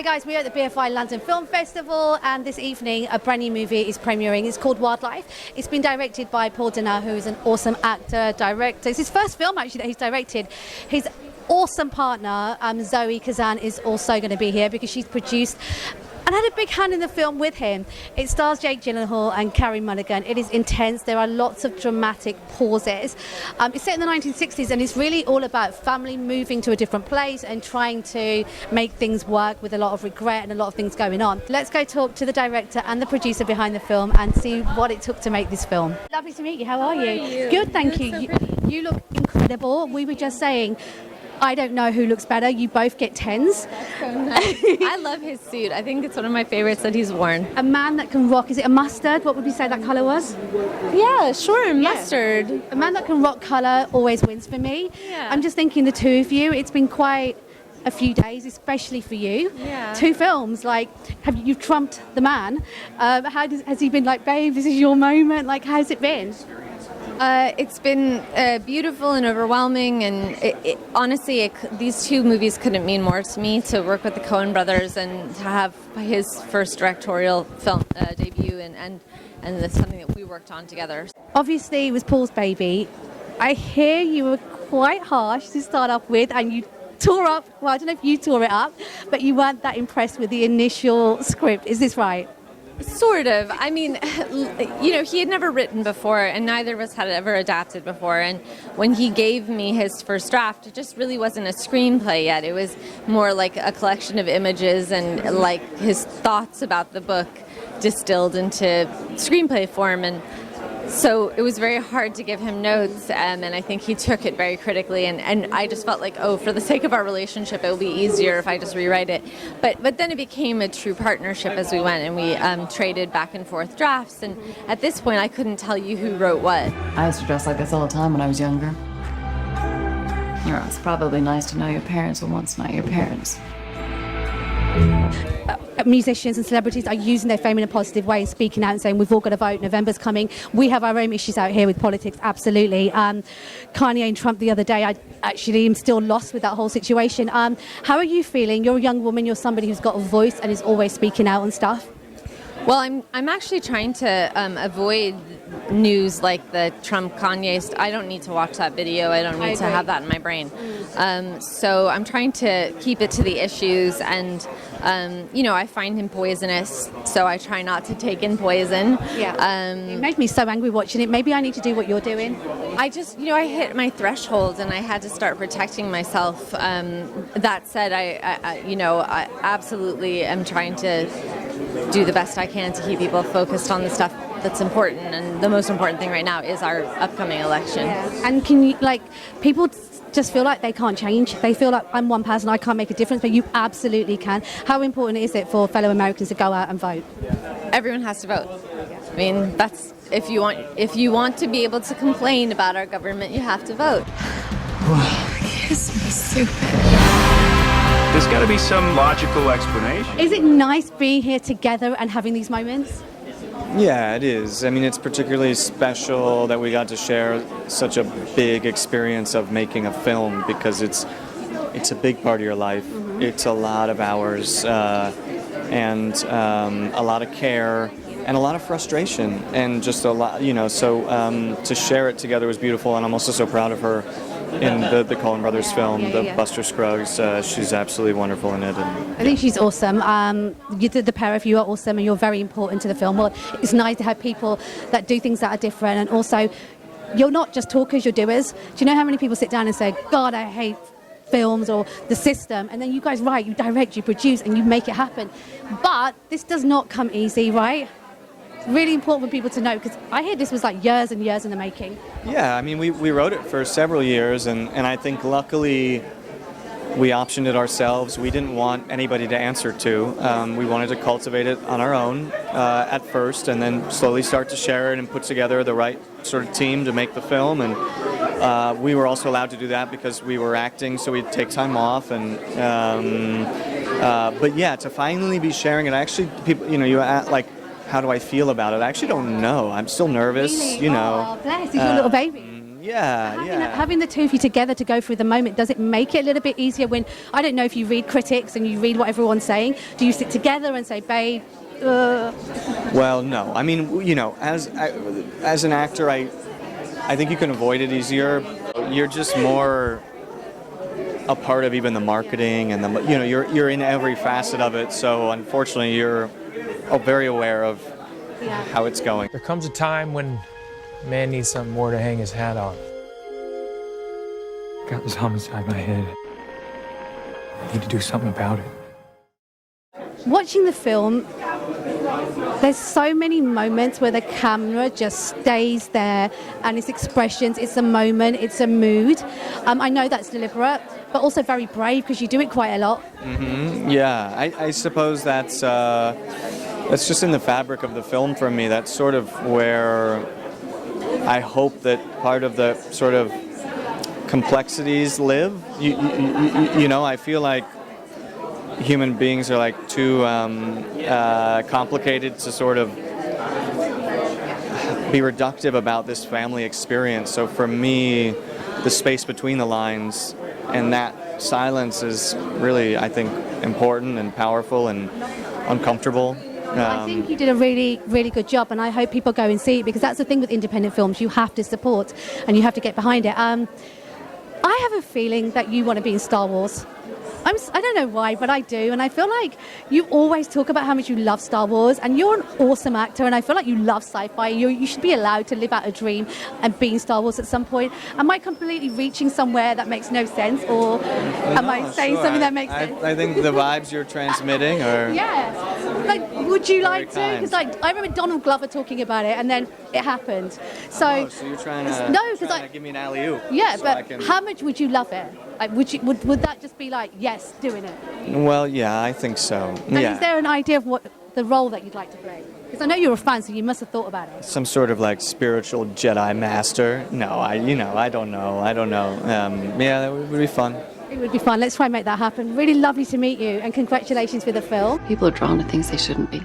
Hi guys, we're at the BFI London Film Festival and this evening a brand new movie is premiering. It's called Wildlife. It's been directed by Paul Dano, who is an awesome actor, director. It's his first film actually that he's directed. His awesome partner, Zoe Kazan, is also going to be here because she's produced and had a big hand in the film with him. It stars Jake Gyllenhaal and Cary Mulligan. It is intense. There are lots of dramatic pauses. It's set in the 1960s and it's really all about family moving to a different place and trying to make things work with a lot of regret and a lot of things going on. Let's go talk to the director and the producer behind the film and see what it took to make this film. Lovely to meet you. How are you? Good, thank you. You look incredible. We were just saying, I don't know who looks better. You both get 10s. That's so nice. I love his suit. I think it's one of my favorites that he's worn. A man that can rock. Is it a mustard? What would you say that colour was? Yeah, sure, mustard. A man that can rock colour always wins for me. Yeah. I'm just thinking the two of you, it's been quite a few days, especially for you. Yeah. 2 films, like, you've trumped the man. Has he been like, babe, this is your moment? Like, how's it been? It's been beautiful and overwhelming, and honestly, these 2 movies couldn't mean more to me. To work with the Coen brothers and to have his first directorial film debut, and that's something that we worked on together. Obviously, it was Paul's baby. I hear you were quite harsh to start off with, and you tore up, well, I don't know if you tore it up, but you weren't that impressed with the initial script. Is this right? Sort of. I mean, you know, he had never written before, and neither of us had ever adapted before. And when he gave me his first draft, it just really wasn't a screenplay yet. It was more like a collection of images and like his thoughts about the book distilled into screenplay form. And so it was very hard to give him notes, and I think he took it very critically, and I just felt like, oh, for the sake of our relationship, it will be easier if I just rewrite it. But then it became a true partnership as we went, and we traded back and forth drafts, and at this point I couldn't tell you who wrote what. I used to dress like this all the time when I was younger. You know, it's probably nice to know your parents were once not your parents. Musicians and celebrities are using their fame in a positive way and speaking out and saying we've all got to vote, November's coming. We have our own issues out here with politics, absolutely. Kanye and Trump the other day, I actually am still lost with that whole situation. How are you feeling? You're a young woman, you're somebody who's got a voice and is always speaking out and stuff. Well, I'm actually trying to avoid news like the Trump-Kanye. I don't need to watch that video. I don't need to have that in my brain. So I'm trying to keep it to the issues, and you know, I find him poisonous, so I try not to take in poison. Yeah. It made me so angry watching it. Maybe I need to do what you're doing. I just, you know, I hit my threshold and I had to start protecting myself. That said, I absolutely am trying to do the best I can to keep people focused on the stuff that's important, and the most important thing right now is our upcoming election. Yeah. And can you, like, people just feel like they can't change. They feel like I'm one person, I can't make a difference, but you absolutely can. How important is it for fellow Americans to go out and vote? Everyone has to vote. I mean, that's if you want to be able to complain about our government, you have to vote. Kiss me, stupid. There's got to be some logical explanation. Is it nice being here together and having these moments? Yeah, it is. I mean, it's particularly special that we got to share such a big experience of making a film, because it's a big part of your life. Mm-hmm. It's a lot of hours and a lot of care and a lot of frustration and just a lot, you know. So to share it together was beautiful, and I'm also so proud of her in the Coen brothers film, Buster Scruggs. She's absolutely wonderful in it. And I think she's awesome. The pair of you are awesome, and you're very important to the film. Well, it's nice to have people that do things that are different, and also you're not just talkers, you're doers. Do you know how many people sit down and say, God, I hate films or the system, and then you guys write, you direct, you produce, and you make it happen. But this does not come easy, right? It's really important for people to know, because I hear this was like years and years in the making. yeah, I mean, we wrote it for several years, and I think luckily we optioned it ourselves. We didn't want anybody to answer to. We wanted to cultivate it on our own at first, and then slowly start to share it and put together the right sort of team to make the film. And we were also allowed to do that because we were acting, so we'd take time off. And but yeah, to finally be sharing it, actually, people, you know, you like, how do I feel about it? I actually don't know. I'm still nervous, Really? you know. Oh, bless, he's your little baby. Yeah. Having the two of you together to go through the moment, does it make it a little bit easier when, I don't know if you read critics and you read what everyone's saying, do you sit together and say, babe, Well, no. I mean, you know, as an actor, I think you can avoid it easier. You're just more a part of even the marketing and the, you know, you're in every facet of it. So unfortunately, you're very aware of how it's going. There comes a time when a man needs something more to hang his hat on. Got this homicide in my head. I need to do something about it. watching the film, there's so many moments where the camera just stays there and its expressions, it's a moment, it's a mood. I know that's deliberate, but also very brave because you do it quite a lot. Mm-hmm. Yeah, I suppose that's just in the fabric of the film for me. That's sort of where I hope that part of the sort of complexities live. You know, I feel like human beings are like too complicated to sort of be reductive about this family experience. So for me, the space between the lines and that silence is really, I think, important and powerful and uncomfortable. I think you did a really, really good job, and I hope people go and see it, because that's the thing with independent films. You have to support and you have to get behind it. I have a feeling that you want to be in Star Wars. I don't know why, but I do, and I feel like you always talk about how much you love Star Wars, and you're an awesome actor, and I feel like you love sci-fi. You should be allowed to live out a dream and be in Star Wars at some point. Am I completely reaching somewhere that makes no sense, or am I saying something that makes sense? I think the vibes you're transmitting are... Yeah. Like, would you like to? kind. Because I remember Donald Glover talking about it, and then it happened. So you're trying to, no, because give me an alley-oop. yeah, so but I can... how much would you love it? Like, would that just be like, yes, doing it? Well, yeah, I think so. And yeah. is there an idea of what the role that you'd like to play? Because I know you're a fan, so you must have thought about it. Some sort of like spiritual Jedi master? No, I don't know. Yeah, that would be fun. It would be fun. Let's try and make that happen. Really lovely to meet you, and congratulations for the film. People are drawn to things they shouldn't be.